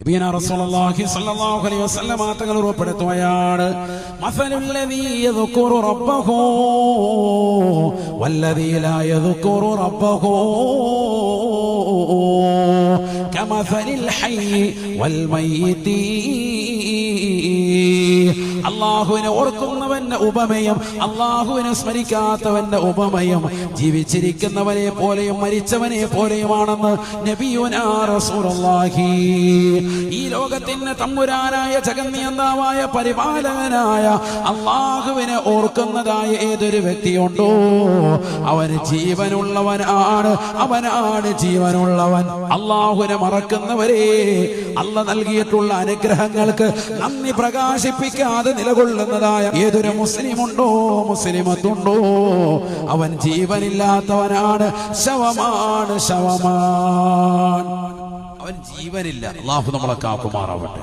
നബിയനാ റസൂലുള്ളാഹി സ്വല്ലല്ലാഹു അലൈഹി വസല്ലം തങ്ങൾ ഉറപ്പെടുത്തുകയാണ്, മസലുൽ ലദീ യദ്കുറു റബ്ബഹു വല്ലദീ ലാ യദ്കുറു റബ്ബഹു കമസലിൽ ഹയ്യി വൽ മയ്യിതി. അല്ലാഹുവിനെ ഓർക്കുന്നവന്റെ ഉപമയും അല്ലാഹുവിനെ സ്മരിക്കാത്തവന്റെ ഉപമയും ജീവിച്ചിരിക്കുന്നവനെ പോലെയും മരിച്ചവനെ പോലെയുമാണെന്ന് നബിയുനാ റസൂലുള്ളാഹി. ഈ ലോകത്തിന്റെ തമ്പുരാനായ ജഗന്നിയന്താവായ പരിപാലകനായ അല്ലാഹുവിനെ ഓർക്കുന്നതായ ഏതൊരു വ്യക്തിയുണ്ടോ അവന് ജീവനുള്ളവനാണ്, അവനാണ് ജീവനുള്ളവൻ. അല്ലാഹുവിനെ മറക്കുന്നവരെ അല്ല നൽകിയിട്ടുള്ള അനുഗ്രഹങ്ങൾക്ക് നന്ദി പ്രകാശിപ്പിക്കാതെ നിലകൊള്ളുന്നതായ ഏതൊരു മുസ്ലിമുണ്ടോ മുസ്ലിമത്തുണ്ടോ അവൻ ജീവനില്ലാത്തവനാണ്, ശവമാണ്, ശവമാണ്. അവൻ ജീവനില്ല. അല്ലാഹു നമ്മളെ കാക്കുമാറാവട്ടെ.